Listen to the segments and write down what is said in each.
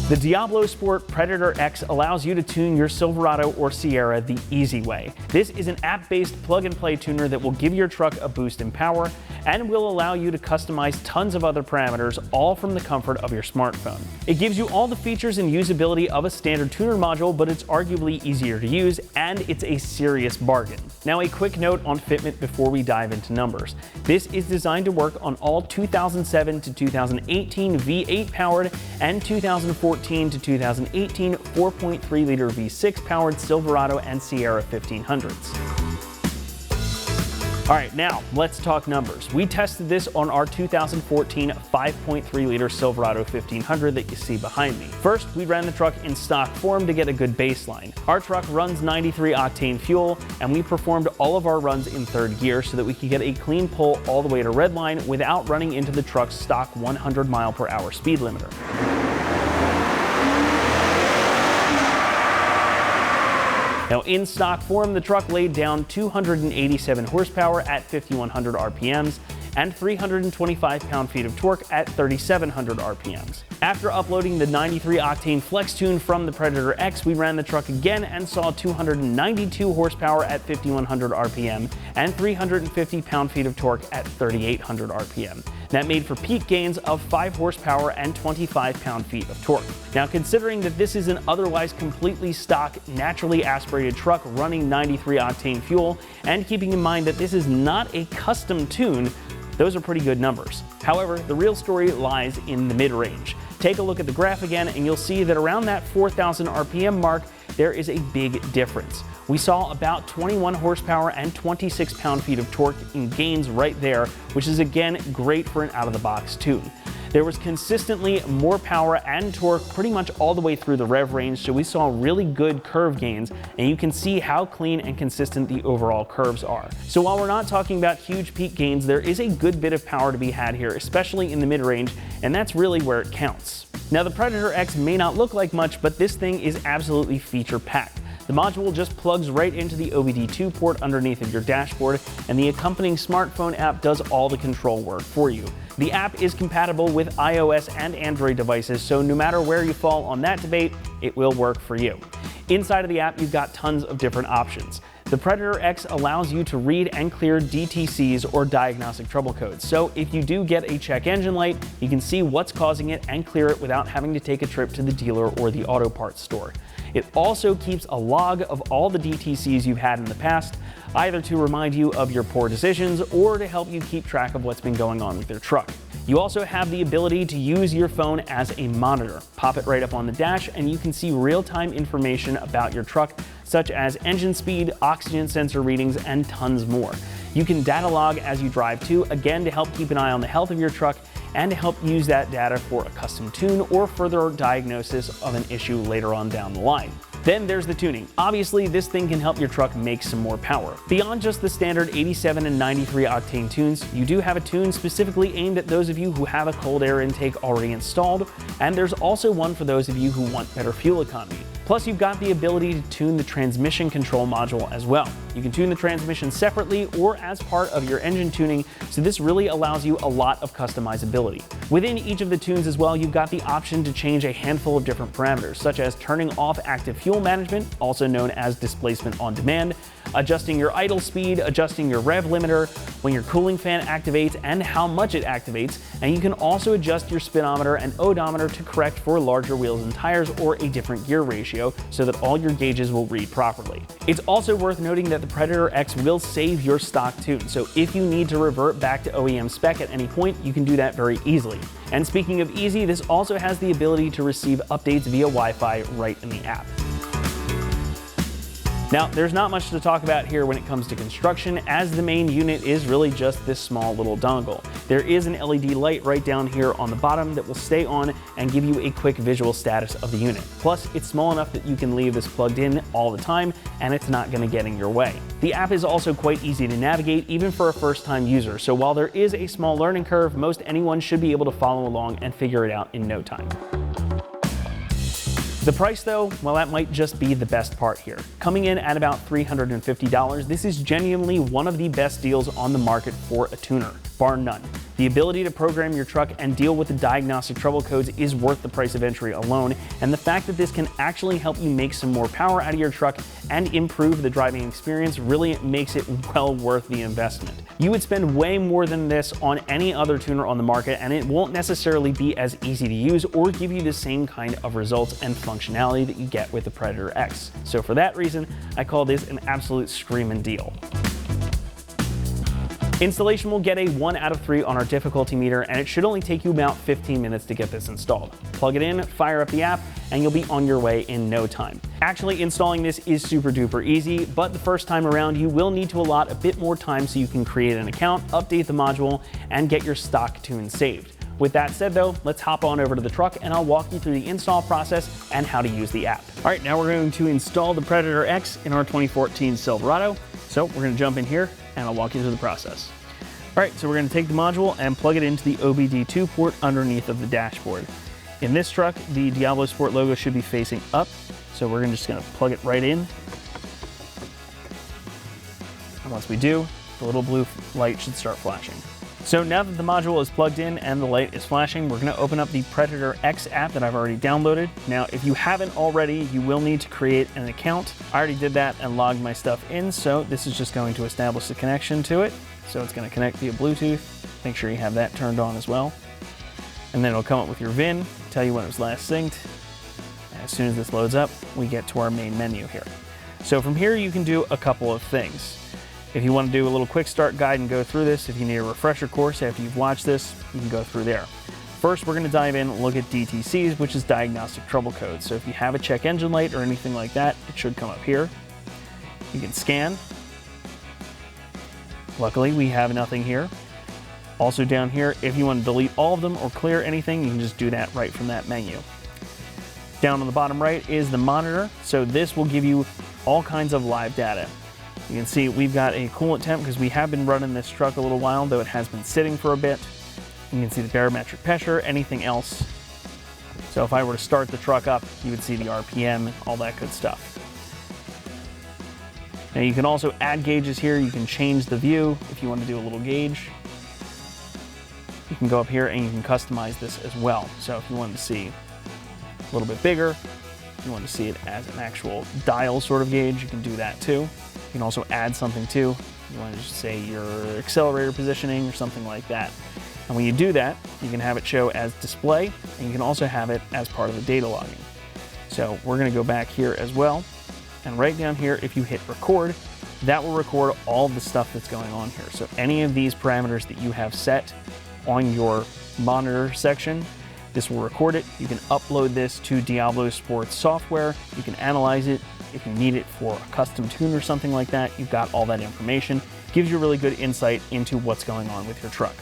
The Diablosport PredatorX allows you to tune your Silverado or Sierra the easy way. This is an app-based plug-and-play tuner that will give your truck a boost in power and will allow you to customize tons of other parameters, all from the comfort of your smartphone. It gives you all the features and usability of a standard tuner module, but it's arguably easier to use, and it's a serious bargain. Now, a quick note on fitment before we dive into numbers. This is designed to work on all 2007 to 2018 V8 powered and 2014 to 2018 4.3-liter V6 powered Silverado and Sierra 1500s. All right, now let's talk numbers. We tested this on our 2014 5.3-liter Silverado 1500 that you see behind me. First, we ran the truck in stock form to get a good baseline. Our truck runs 93 octane fuel, and we performed all of our runs in third gear so that we could get a clean pull all the way to redline without running into the truck's stock 100 mile/hour speed limiter. Now, in stock form, the truck laid down 287 horsepower at 5,100 RPMs and 325 pound-feet of torque at 3,700 RPMs. After uploading the 93 octane flex tune from the PredatorX, we ran the truck again and saw 292 horsepower at 5,100 RPM and 350 pound-feet of torque at 3,800 RPM. That made for peak gains of 5 horsepower and 25 pound-feet of torque. Now, considering that this is an otherwise completely stock, naturally aspirated truck running 93 octane fuel, and keeping in mind that this is not a custom tune, those are pretty good numbers. However, the real story lies in the mid-range. Take a look at the graph again, and you'll see that around that 4,000 RPM mark, there is a big difference. We saw about 21 horsepower and 26 pound-feet of torque in gains right there, which is again great for an out-of-the-box tune. There was consistently more power and torque pretty much all the way through the rev range, so we saw really good curve gains, and you can see how clean and consistent the overall curves are. So while we're not talking about huge peak gains, there is a good bit of power to be had here, especially in the mid-range, and that's really where it counts. Now, the PredatorX may not look like much, but this thing is absolutely feature-packed. The module just plugs right into the OBD2 port underneath of your dashboard, and the accompanying smartphone app does all the control work for you. The app is compatible with iOS and Android devices, so no matter where you fall on that debate, it will work for you. Inside of the app, you've got tons of different options. The PredatorX allows you to read and clear DTCs, or diagnostic trouble codes. So if you do get a check engine light, you can see what's causing it and clear it without having to take a trip to the dealer or the auto parts store. It also keeps a log of all the DTCs you've had in the past, either to remind you of your poor decisions or to help you keep track of what's been going on with your truck. You also have the ability to use your phone as a monitor. Pop it right up on the dash and you can see real-time information about your truck, such as engine speed, oxygen sensor readings, and tons more. You can data log as you drive too, again to help keep an eye on the health of your truck and to help use that data for a custom tune or further diagnosis of an issue later on down the line. Then there's the tuning. Obviously, this thing can help your truck make some more power. Beyond just the standard 87 and 93 octane tunes, you do have a tune specifically aimed at those of you who have a cold air intake already installed, and there's also one for those of you who want better fuel economy. Plus, you've got the ability to tune the transmission control module as well. You can tune the transmission separately or as part of your engine tuning, so this really allows you a lot of customizability. Within each of the tunes as well, you've got the option to change a handful of different parameters, such as turning off active fuel management, also known as displacement on demand, adjusting your idle speed, adjusting your rev limiter, when your cooling fan activates and how much it activates, and you can also adjust your speedometer and odometer to correct for larger wheels and tires or a different gear ratio so that all your gauges will read properly. It's also worth noting that the PredatorX will save your stock tune, so if you need to revert back to OEM spec at any point, you can do that very easily. And speaking of easy, this also has the ability to receive updates via Wi-Fi right in the app. Now, there's not much to talk about here when it comes to construction, as the main unit is really just this small little dongle. There is an LED light right down here on the bottom that will stay on and give you a quick visual status of the unit. Plus, it's small enough that you can leave this plugged in all the time and it's not going to get in your way. The app is also quite easy to navigate, even for a first-time user, so while there is a small learning curve, most anyone should be able to follow along and figure it out in no time. The price though, well, that might just be the best part here. Coming in at about $350, this is genuinely one of the best deals on the market for a tuner, bar none. The ability to program your truck and deal with the diagnostic trouble codes is worth the price of entry alone, and the fact that this can actually help you make some more power out of your truck and improve the driving experience really makes it well worth the investment. You would spend way more than this on any other tuner on the market, and it won't necessarily be as easy to use or give you the same kind of results and functionality that you get with the Predator X. So for that reason, I call this an absolute screaming deal. Installation will get a 1 out of 3 on our difficulty meter, and it should only take you about 15 minutes to get this installed. Plug it in, fire up the app, and you'll be on your way in no time. Actually, installing this is super duper easy, but the first time around you will need to allot a bit more time so you can create an account, update the module, and get your stock tune saved. With that said though, let's hop on over to the truck and I'll walk you through the install process and how to use the app. All right, now we're going to install the Predator X in our 2014 Silverado. So we're going to jump in here and I'll walk you through the process. All right, so we're going to take the module and plug it into the OBD2 port underneath of the dashboard. In this truck, the Diablosport logo should be facing up, so we're just going to plug it right in. And once we do, the little blue light should start flashing. So now that the module is plugged in and the light is flashing, we're going to open up the Predator X app that I've already downloaded. Now, if you haven't already, you will need to create an account. I already did that and logged my stuff in, so this is just going to establish the connection to it. So it's going to connect via Bluetooth. Make sure you have that turned on as well. And then it'll come up with your VIN, tell you when it was last synced. And as soon as this loads up, we get to our main menu here. So from here, you can do a couple of things. If you want to do a little quick start guide and go through this, if you need a refresher course after you've watched this, you can go through there. First, we're going to dive in and look at DTCs, which is diagnostic trouble codes. So if you have a check engine light or anything like that, it should come up here. You can scan. Luckily, we have nothing here. Also down here, if you want to delete all of them or clear anything, you can just do that right from that menu. Down on the bottom right is the monitor. So this will give you all kinds of live data. You can see we've got a coolant temp because we have been running this truck a little while, though it has been sitting for a bit. You can see the barometric pressure, anything else. So if I were to start the truck up, you would see the RPM, all that good stuff. Now you can also add gauges here. You can change the view if you want to do a little gauge. You can go up here and you can customize this as well. So if you wanted to see a little bit bigger, you want to see it as an actual dial sort of gauge, you can do that too. You can also add something too. You want to just say your accelerator positioning or something like that. And when you do that, you can have it show as display, and you can also have it as part of the data logging. So we're going to go back here as well. And right down here, if you hit record, that will record all of the stuff that's going on here. So any of these parameters that you have set on your monitor section, this will record it. You can upload this to Diablosport software. You can analyze it. If you need it for a custom tune or something like that, you've got all that information. Gives you really good insight into what's going on with your truck.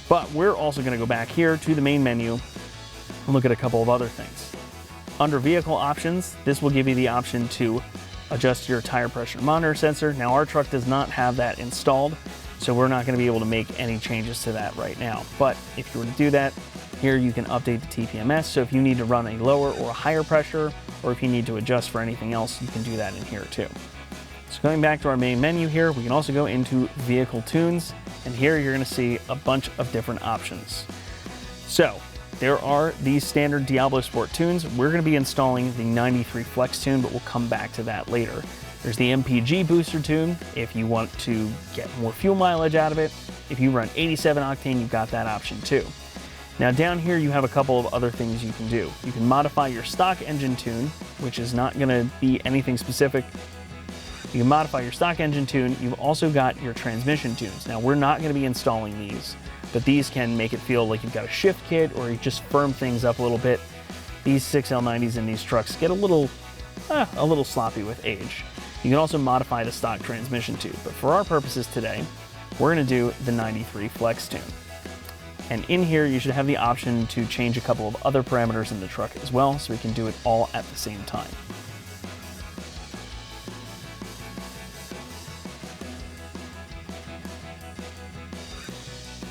But we're also going to go back here to the main menu and look at a couple of other things. Under vehicle options, this will give you the option to adjust your tire pressure monitor sensor. Now our truck does not have that installed, so we're not going to be able to make any changes to that right now. But if you were to do that, here you can update the TPMS. So if you need to run a lower or a higher pressure, or if you need to adjust for anything else, you can do that in here too. So going back to our main menu here, we can also go into vehicle tunes, and here you're going to see a bunch of different options. So there are these standard Diablosport tunes. We're going to be installing the 93 Flex tune, but we'll come back to that later. There's the MPG booster tune if you want to get more fuel mileage out of it. If you run 87 octane, you've got that option too. Now down here you have a couple of other things you can do. You can modify your stock engine tune, which is not going to be anything specific. You can modify your stock engine tune. You've also got your transmission tunes. Now we're not going to be installing these, but these can make it feel like you've got a shift kit, or you just firm things up a little bit. These 6L90s in these trucks get a little sloppy with age. You can also modify the stock transmission tune, but for our purposes today, we're going to do the 93 Flex tune. And in here, you should have the option to change a couple of other parameters in the truck as well, so we can do it all at the same time.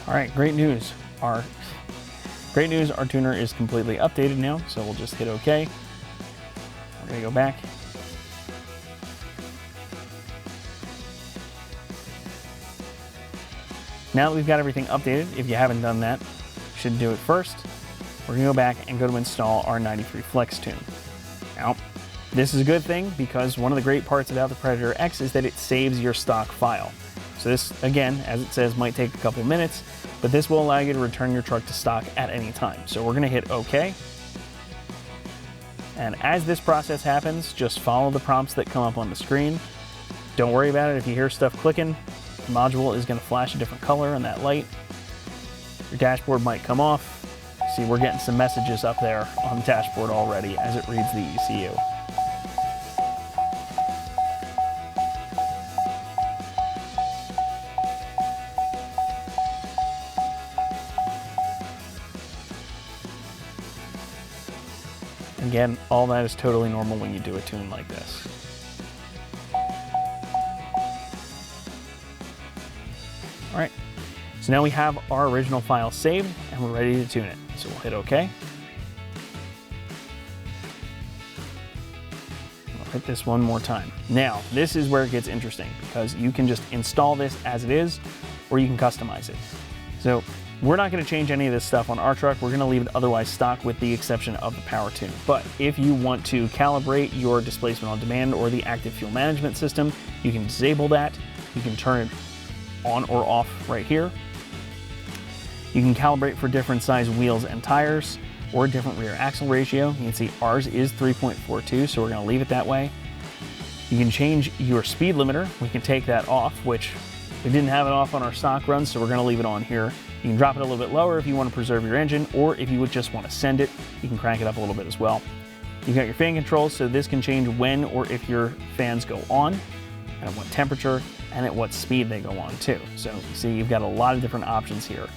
All right, great news. Our tuner is completely updated now, so we'll just hit OK. We're gonna go back. Now that we've got everything updated, if you haven't done that, you should do it first. We're gonna go back and go to install our 93 Flex Tune. Now, this is a good thing because one of the great parts about the Predator X is that it saves your stock file. So this, again, as it says, might take a couple minutes, but this will allow you to return your truck to stock at any time. So we're gonna hit OK. And as this process happens, just follow the prompts that come up on the screen. Don't worry about it if you hear stuff clicking. The module is gonna flash a different color in that light. Your dashboard might come off. See, we're getting some messages up there on the dashboard already as it reads the ECU. Again, all that is totally normal when you do a tune like this. All right, so now we have our original file saved and we're ready to tune it. So we'll hit OK. We'll hit this one more time. Now, this is where it gets interesting because you can just install this as it is, or you can customize it. So we're not going to change any of this stuff on our truck. We're going to leave it otherwise stock with the exception of the power tune. But if you want to calibrate your displacement on demand or the active fuel management system, you can disable that. You can turn it on or off right here. You can calibrate for different size wheels and tires or different rear axle ratio. You can see ours is 3.42, so we're going to leave it that way. You can change your speed limiter. We can take that off, which we didn't have it off on our stock runs, so we're going to leave it on here. You can drop it a little bit lower if you want to preserve your engine, or if you would just want to send it, you can crank it up a little bit as well. You've got your fan controls, so this can change when or if your fans go on, and at what temperature, and at what speed they go on too. So you see you've got a lot of different options here.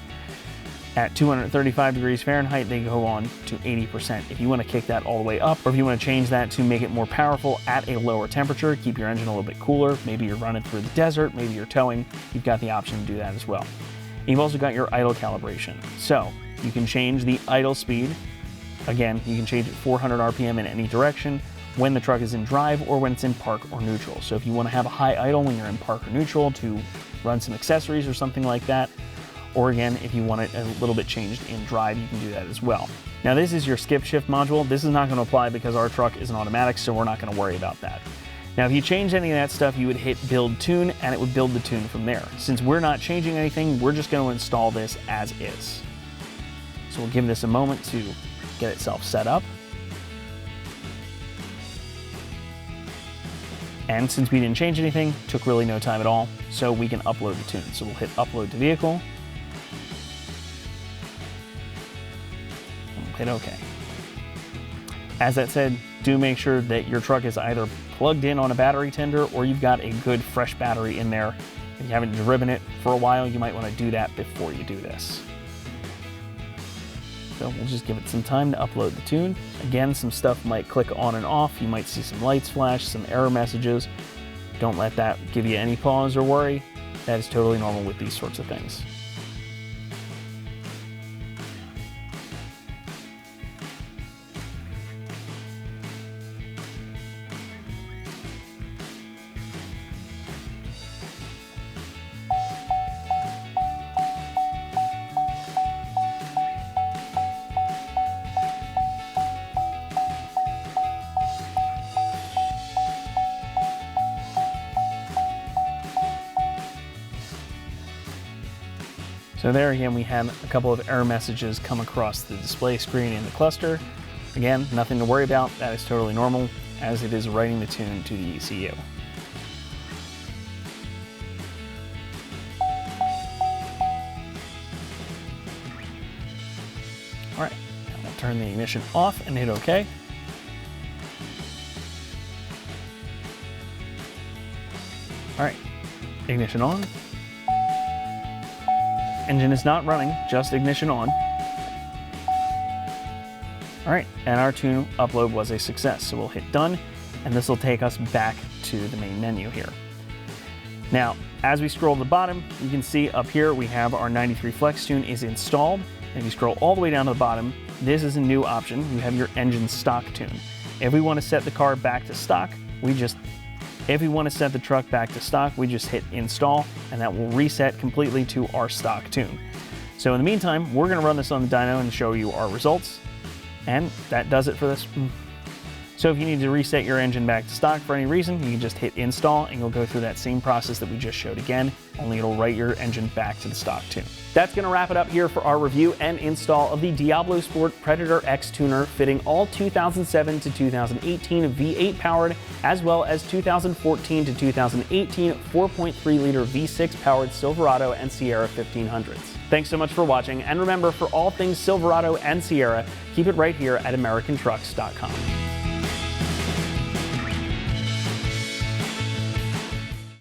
At 235 degrees Fahrenheit, they go on to 80%. If you want to kick that all the way up, or if you want to change that to make it more powerful at a lower temperature, keep your engine a little bit cooler, maybe you're running through the desert, maybe you're towing, you've got the option to do that as well. You've also got your idle calibration. So you can change the idle speed. Again, you can change it 400 RPM in any direction when the truck is in drive or when it's in park or neutral. So if you want to have a high idle when you're in park or neutral to run some accessories or something like that, or again, if you want it a little bit changed in drive, you can do that as well. Now this is your skip shift module. This is not going to apply because our truck is an automatic, so we're not going to worry about that. Now, if you change any of that stuff, you would hit Build Tune, and it would build the tune from there. Since we're not changing anything, we're just going to install this as is. So we'll give this a moment to get itself set up. And since we didn't change anything, it took really no time at all, so we can upload the tune. So we'll hit Upload to Vehicle, and we'll hit OK. As that said, do make sure that your truck is either plugged in on a battery tender or you've got a good fresh battery in there. If you haven't driven it for a while, you might want to do that before you do this. So we'll just give it some time to upload the tune. Again, some stuff might click on and off. You might see some lights flash, some error messages. Don't let that give you any pause or worry. That is totally normal with these sorts of things. So there again, we had a couple of error messages come across the display screen in the cluster. Again, nothing to worry about. That is totally normal, as it is writing the tune to the ECU. All right, I'll turn the ignition off and hit OK. All right, ignition on. Engine is not running, just ignition on. All right, and our tune upload was a success. So we'll hit done, and this will take us back to the main menu here. Now, as we scroll to the bottom, you can see up here we have our 93 Flex Tune is installed. And if you scroll all the way down to the bottom, this is a new option. You have your engine stock tune. If we want to set the car back to stock, we just If we want to set the truck back to stock, we just hit install, and that will reset completely to our stock tune. So in the meantime, we're going to run this on the dyno and show you our results. And that does it for this. So if you need to reset your engine back to stock for any reason, you can just hit install and you'll go through that same process that we just showed again, only it'll write your engine back to the stock tune. That's going to wrap it up here for our review and install of the Diablosport PredatorX Tuner, fitting all 2007 to 2018 V8 powered, as well as 2014 to 2018 4.3 liter V6 powered Silverado and Sierra 1500s. Thanks so much for watching, and remember, for all things Silverado and Sierra, keep it right here at AmericanTrucks.com.